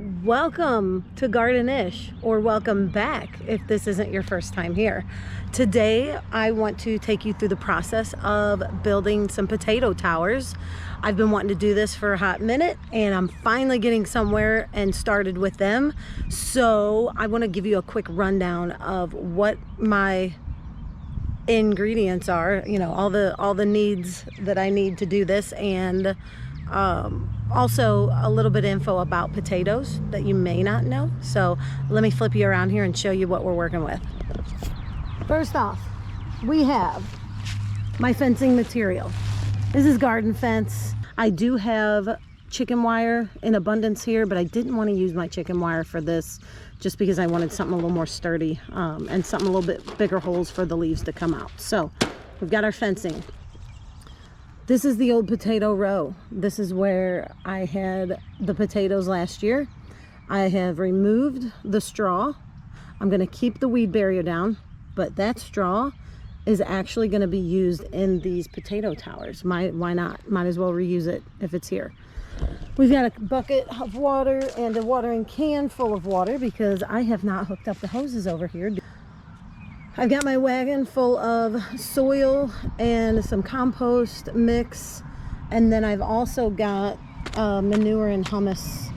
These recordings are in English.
Welcome to Garden-ish, or welcome back if this isn't your first time here. Today I want to take you through the process of building some potato towers. I've been wanting to do this for a hot minute and I'm finally getting somewhere and started with them. So I want to give you a quick rundown of what my ingredients are, you know, all the needs that I need to do this, and also a little bit of info about potatoes that you may not know. So let me flip you around here and show you what we're working with. First off, we have my fencing material. This is garden fence. I do have chicken wire in abundance here, but I didn't want to use my chicken wire for this just because I wanted something a little more sturdy, and something a little bit bigger holes for the leaves to come out. So we've got our fencing. This is the old potato row. This is where I had the potatoes last year. I have removed the straw. I'm going to keep the weed barrier down, but that straw is actually going to be used in these potato towers. Why not? Might as well reuse it if it's here. We've got a bucket of water and a watering can full of water because I have not hooked up the hoses over here. I've got my wagon full of soil and some compost mix, and then I've also got manure and humus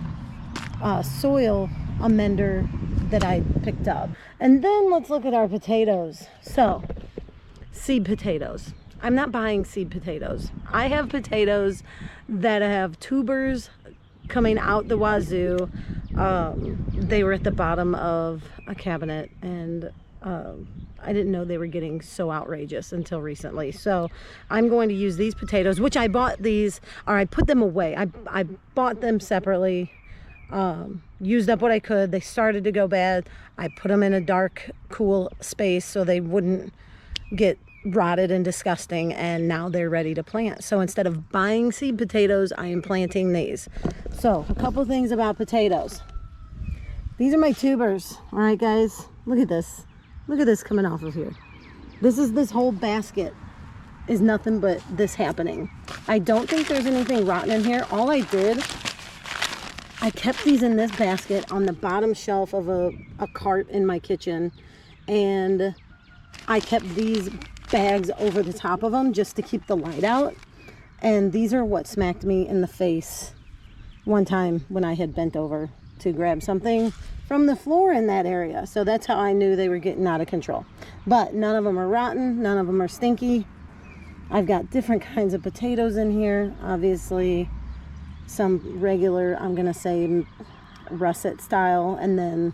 soil amender that I picked up. And then let's look at our potatoes. So, seed potatoes. I'm not buying seed potatoes. I have potatoes that have tubers coming out the wazoo. They were at the bottom of a cabinet, and I didn't know they were getting so outrageous until recently. So I'm going to use these potatoes, which I bought these, or I put them away. I bought them separately, used up what I could. They started to go bad. I put them in a dark, cool space so they wouldn't get rotted and disgusting, and now they're ready to plant. So instead of buying seed potatoes, I am planting these. So a couple things about potatoes. These are my tubers. All right, guys, look at this. Look at this coming off of here. This whole basket is nothing but this happening. I don't think there's anything rotten in here. All I did, I kept these in this basket on the bottom shelf of a cart in my kitchen, and I kept these bags over the top of them just to keep the light out. And these are what smacked me in the face one time when I had bent over to grab something from the floor in that area. So that's how I knew they were getting out of control. But none of them are rotten, none of them are stinky. I've got different kinds of potatoes in here. Obviously some regular, I'm gonna say russet style, and then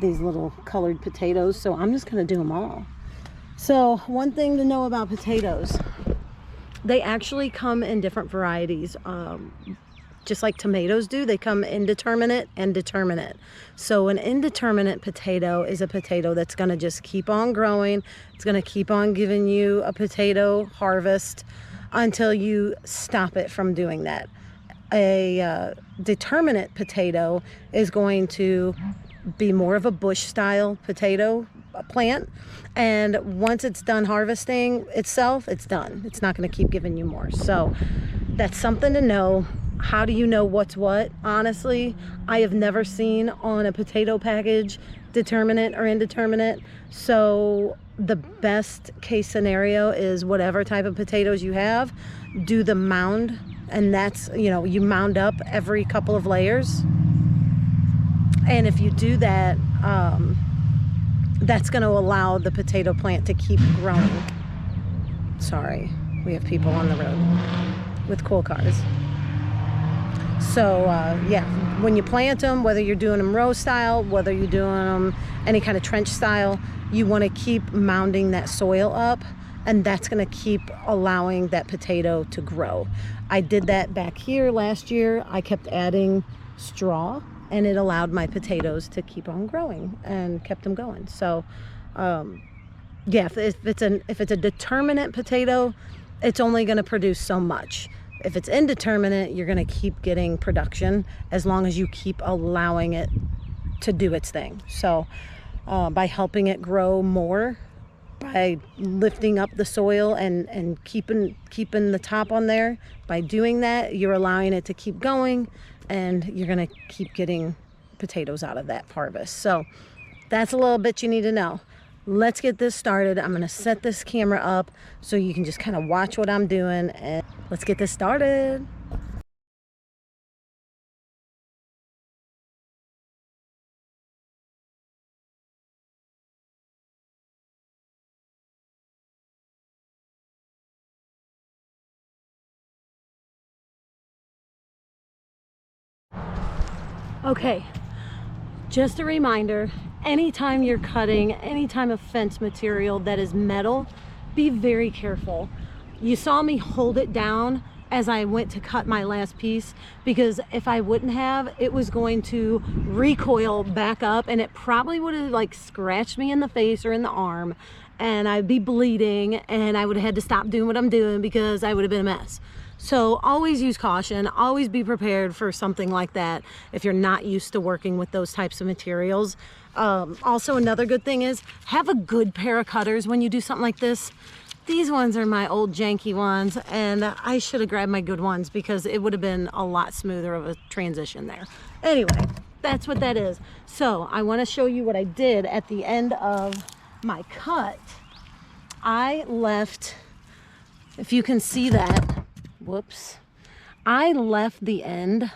these little colored potatoes. So I'm just gonna do them all. So one thing to know about potatoes, they actually come in different varieties. Just like tomatoes do, they come indeterminate and determinate. So an indeterminate potato is a potato that's gonna just keep on growing. It's gonna keep on giving you a potato harvest until you stop it from doing that. A determinate potato is going to be more of a bush style potato plant, and once it's done harvesting itself, it's done. It's not going to keep giving you more. So that's something to know. How do you know what's what? Honestly, I have never seen on a potato package determinate or indeterminate. So the best case scenario is whatever type of potatoes you have, do the mound, and that's, you know, you mound up every couple of layers. And if you do that, that's going to allow the potato plant to keep growing. Sorry, we have people on the road with cool cars. So yeah, when you plant them, whether you're doing them row style, whether you're doing them any kind of trench style, you want to keep mounding that soil up, and that's going to keep allowing that potato to grow. I did that back here last year. I kept adding straw, and it allowed my potatoes to keep on growing and kept them going. So yeah, if it's a determinate potato, it's only going to produce so much. If it's indeterminate, you're going to keep getting production as long as you keep allowing it to do its thing. So by helping it grow more, by lifting up the soil and keeping the top on there, by doing that, you're allowing it to keep going, and you're going to keep getting potatoes out of that harvest. So that's a little bit you need to know. Let's get this started. I'm gonna set this camera up so you can just kind of watch what I'm doing, and let's get this started. Okay, just a reminder, anytime you're cutting any type of fence material that is metal, be very careful. You saw me hold it down as I went to cut my last piece, because if I wouldn't have, it was going to recoil back up and it probably would have like scratched me in the face or in the arm, and I'd be bleeding and I would have had to stop doing what I'm doing because I would have been a mess. So always use caution, always be prepared for something like that if you're not used to working with those types of materials. Also, another good thing is have a good pair of cutters when you do something like this. These ones are my old janky ones, and I should have grabbed my good ones because it would have been a lot smoother of a transition there. Anyway, that's what that is. So I want to show you what I did at the end of my cut. I left, if you can see that, whoops, I left the end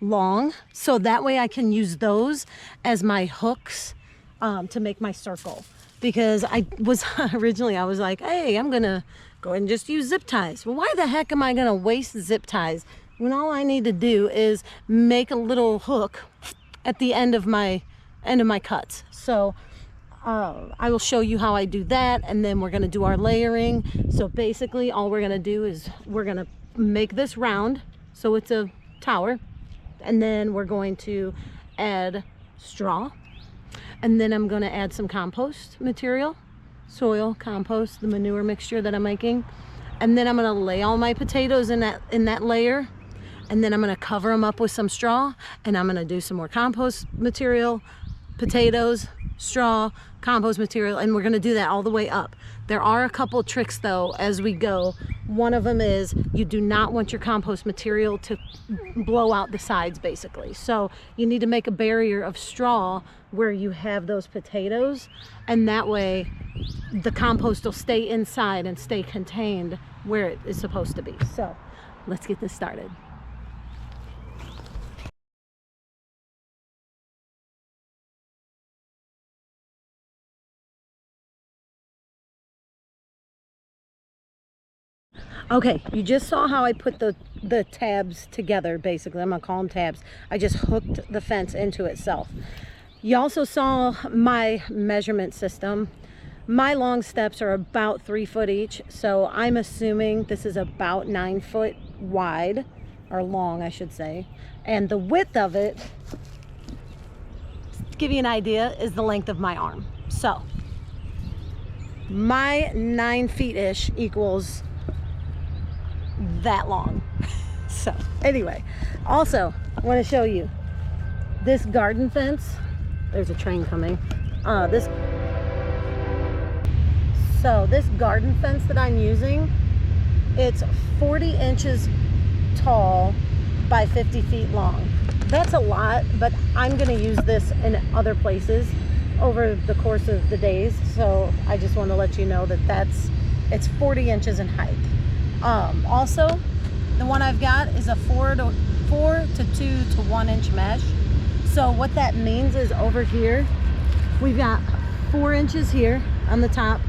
long so that way I can use those as my hooks to make my circle. Because I was originally, I was like, hey, I'm gonna go ahead and just use zip ties. Well, why the heck am I gonna waste zip ties when all I need to do is make a little hook at the end of my cuts? So I will show you how I do that, and then we're gonna do our layering. So basically all we're gonna do is we're gonna make this round so it's a tower, and then we're going to add straw, and then I'm gonna add some compost material, soil, compost, the manure mixture that I'm making, and then I'm gonna lay all my potatoes in that layer, and then I'm gonna cover them up with some straw, and I'm gonna do some more compost material, potatoes, straw, compost material, and we're going to do that all the way up. There are a couple tricks though as we go. One of them is you do not want your compost material to blow out the sides basically. So you need to make a barrier of straw where you have those potatoes, and that way the compost will stay inside and stay contained where it is supposed to be. So let's get this started. Okay, you just saw how I put the tabs together, basically. I'm gonna call them tabs. I just hooked the fence into itself. You also saw my measurement system. My long steps are about 3 foot each, so I'm assuming this is about 9 foot wide, or long I should say. And the width of it, to give you an idea, is the length of my arm. So my 9 feet-ish equals that long. So anyway, also I want to show you this garden fence. There's a train coming. This garden fence that I'm using, it's 40 inches tall by 50 feet long. That's a lot, but I'm going to use this in other places over the course of the days. So I just want to let you know that it's 40 inches in height. Also, the one I've got is a 4 to 2 to 1 inch mesh. So what that means is over here, we've got 4 inches here on the top,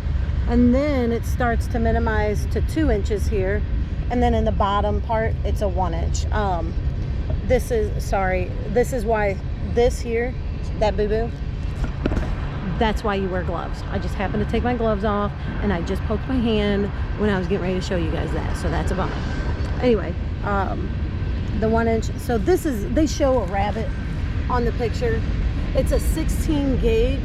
and then it starts to minimize to 2 inches here. And then in the bottom part, it's a 1 inch. This is why this here, that boo-boo, that's why you wear gloves. I just happened to take my gloves off and I just poked my hand when I was getting ready to show you guys that. So that's a bummer. Anyway, the 1 inch. So this is, they show a rabbit on the picture. It's a 16 gauge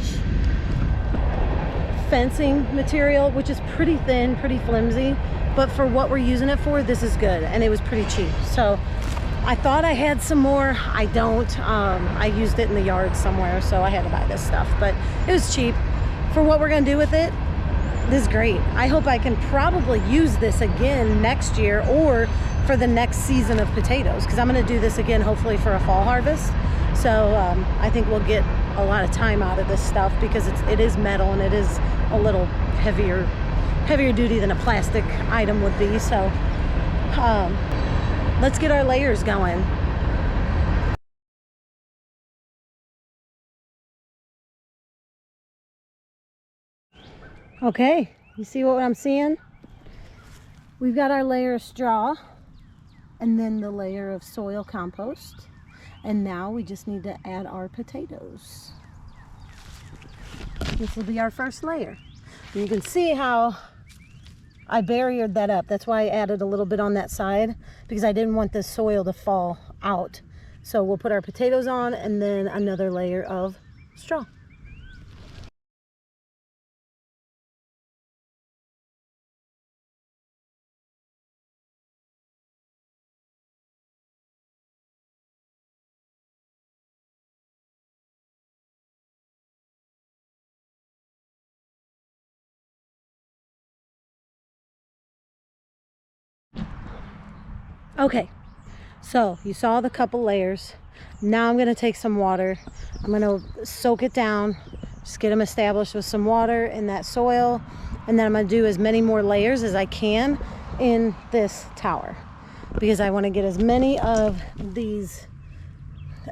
fencing material, which is pretty thin, pretty flimsy. But for what we're using it for, this is good. And it was pretty cheap. So I thought I had some more. I don't. I used it in the yard somewhere, so I had to buy this stuff, but it was cheap. For what we're gonna do with it, this is great. I hope I can probably use this again next year or for the next season of potatoes, because I'm gonna do this again hopefully for a fall harvest. So I think we'll get a lot of time out of this stuff because it is metal and it is a little heavier duty than a plastic item would be. So let's get our layers going. Okay, you see what I'm seeing? We've got our layer of straw and then the layer of soil compost. And now we just need to add our potatoes. This will be our first layer. And you can see how I barriered that up. That's why I added a little bit on that side, because I didn't want the soil to fall out. So we'll put our potatoes on and then another layer of straw. Okay, so you saw the couple layers. Now I'm going to take some water. I'm going to soak it down, just get them established with some water in that soil, and then I'm going to do as many more layers as I can in this tower because I want to get as many of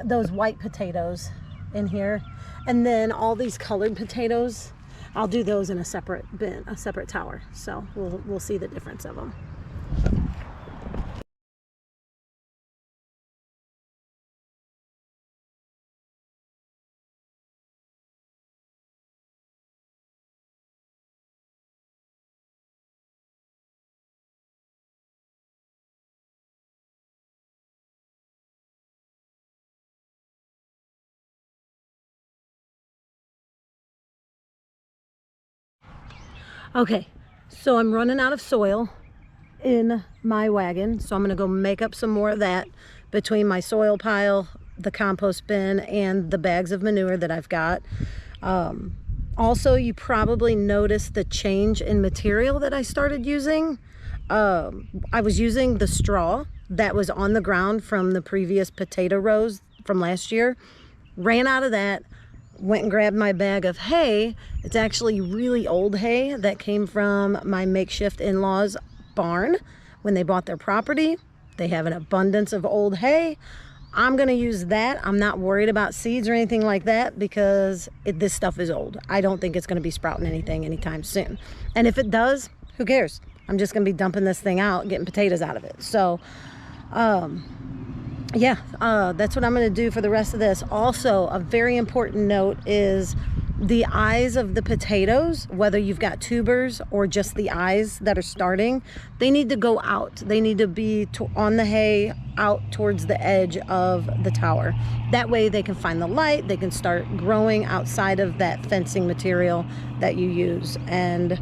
those white potatoes in here, and then all these colored potatoes, I'll do those in a separate bin, a separate tower. So we'll see the difference of them. Okay, so I'm running out of soil in my wagon, so I'm gonna go make up some more of that between my soil pile, the compost bin, and the bags of manure that I've got. Also, you probably noticed the change in material that I started using. I was using the straw that was on the ground from the previous potato rows from last year. Ran out of that, went and grabbed my bag of hay. It's actually really old hay that came from my makeshift in-laws barn when they bought their property. They have an abundance of old hay. I'm gonna use that. I'm not worried about seeds or anything like that because this stuff is old. I don't think it's gonna be sprouting anything anytime soon. And if it does, who cares? I'm just gonna be dumping this thing out, getting potatoes out of it. So, yeah, that's what I'm going to do for the rest of this. Also, a very important note is the eyes of the potatoes, whether you've got tubers or just the eyes that are starting, they need to go out. They need to be on the hay out towards the edge of the tower. That way they can find the light, they can start growing outside of that fencing material that you use, and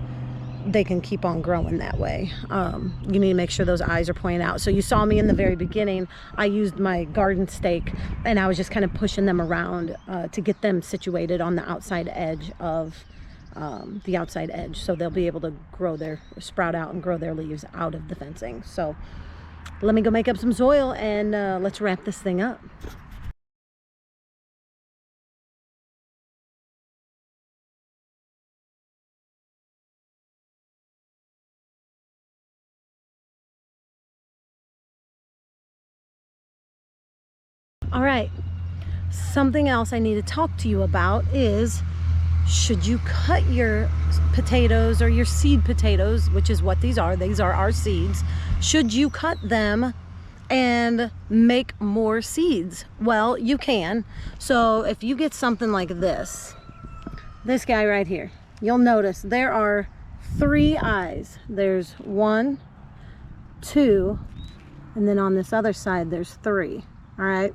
they can keep on growing that way. You need to make sure those eyes are pointing out. So you saw me in the very beginning, I used my garden stake and I was just kind of pushing them around to get them situated on the outside edge of so they'll be able to sprout out and grow their leaves out of the fencing. So let me go make up some soil and let's wrap this thing up. All right, something else I need to talk to you about is, should you cut your potatoes or your seed potatoes, which is what these are our seeds, should you cut them and make more seeds? Well, you can. So if you get something like this guy right here, you'll notice there are 3 eyes. There's 1, 2, and then on this other side there's 3. All right,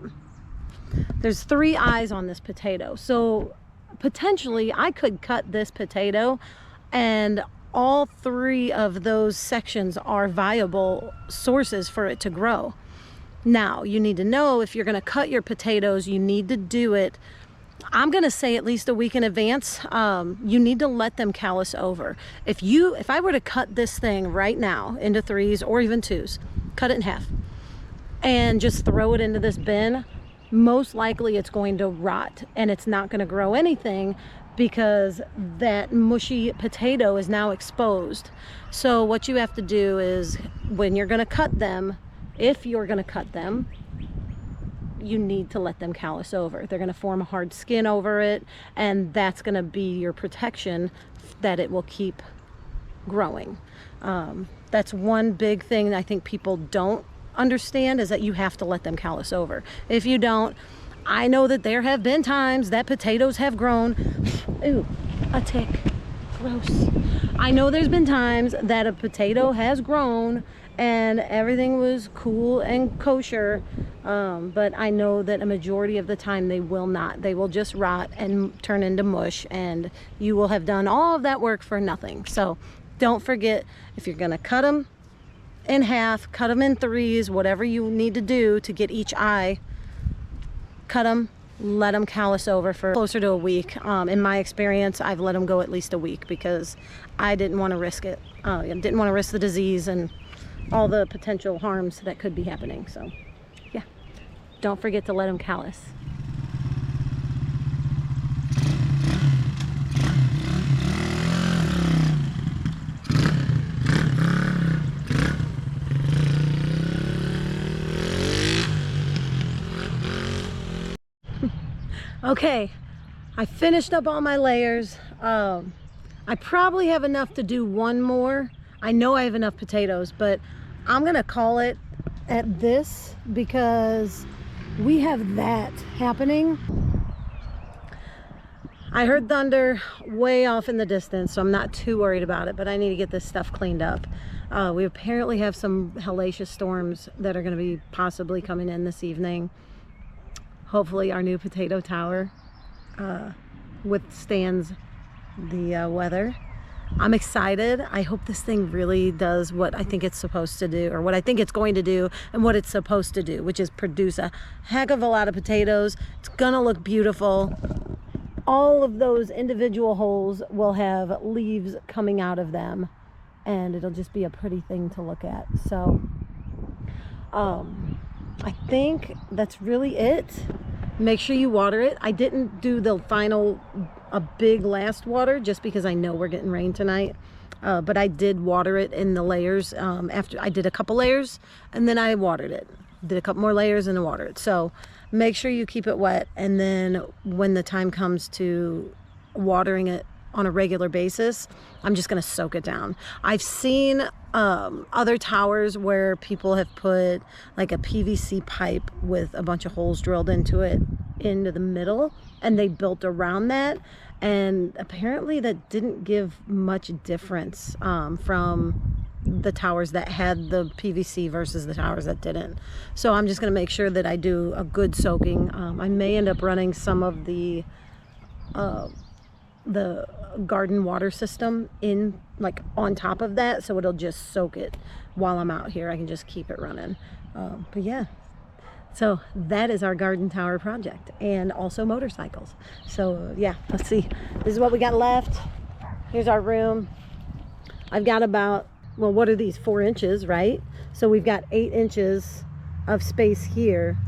there's 3 eyes on this potato. So potentially I could cut this potato and all 3 of those sections are viable sources for it to grow. Now you need to know, if you're going to cut your potatoes, you need to do it, I'm going to say, at least a week in advance. You need to let them callus over. If I were to cut this thing right now into 3s or even 2s, cut it in half and just throw it into this bin, most likely it's going to rot and it's not going to grow anything because that mushy potato is now exposed. So what you have to do is, when you're going to cut them, if you're going to cut them, you need to let them callus over. They're going to form a hard skin over it, and that's going to be your protection that it will keep growing. That's one big thing I think people don't understand, is that you have to let them callus over. If you don't, I know that there have been times that potatoes have grown. Ooh, a tick. Gross. I know there's been times that a potato has grown and everything was cool and kosher, but I know that a majority of the time they will not. They will just rot and turn into mush, and you will have done all of that work for nothing. So don't forget, if you're gonna cut them in half, cut them in threes, whatever you need to do to get each eye, cut them, let them callus over for closer to a week. In my experience, I've let them go at least a week because I didn't want to risk it. I didn't want to risk the disease and all the potential harms that could be happening. So yeah, don't forget to let them callus. Okay, I finished up all my layers. I probably have enough to do one more. I know I have enough potatoes, but I'm gonna call it at this because we have that happening. I heard thunder way off in the distance, so I'm not too worried about it, but I need to get this stuff cleaned up. We apparently have some hellacious storms that are gonna be possibly coming in this evening. Hopefully our new potato tower withstands the weather. I'm excited. I hope this thing really does what I think it's supposed to do, or what I think it's going to do, and what it's supposed to do, which is produce a heck of a lot of potatoes. It's gonna look beautiful. All of those individual holes will have leaves coming out of them, and it'll just be a pretty thing to look at. So I think that's really it. Make sure you water it. I didn't do the final a big last water just because I know we're getting rain tonight, but I did water it in the layers. After I did a couple layers and then I watered it, did a couple more layers and then watered it. So make sure you keep it wet, and then when the time comes to watering it on a regular basis, I'm just gonna soak it down. I've seen other towers where people have put like a PVC pipe with a bunch of holes drilled into it into the middle, and they built around that, and apparently that didn't give much difference from the towers that had the PVC versus the towers that didn't. So I'm just gonna make sure that I do a good soaking. I may end up running some of the garden water system in, like, on top of that, so it'll just soak it while I'm out here. I can just keep it running. But yeah, so that is our garden tower project, and also motorcycles. So yeah, let's see, this is what we got left. Here's our room. I've got about, well, what are these, 4 inches, right? So we've got 8 inches of space here.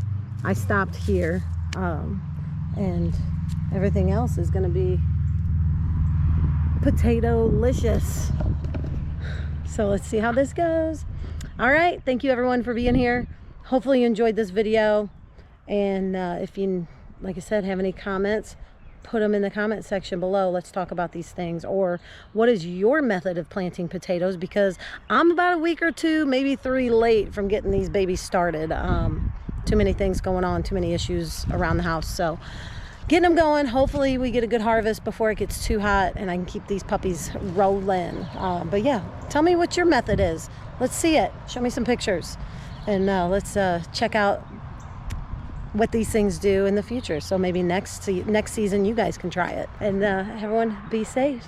I stopped here, and everything else is gonna be potato-licious. So let's see how this goes. All right, thank you everyone for being here. Hopefully you enjoyed this video, and if you, like I said, have any comments, put them in the comment section below. Let's talk about these things, or what is your method of planting potatoes, because I'm about a week or 2, maybe 3 late from getting these babies started. Too many things going on, too many issues around the house, so getting them going. Hopefully we get a good harvest before it gets too hot and I can keep these puppies rolling. But yeah, tell me what your method is. Let's see it. Show me some pictures, and let's check out what these things do in the future. So maybe next season you guys can try it. And everyone be safe.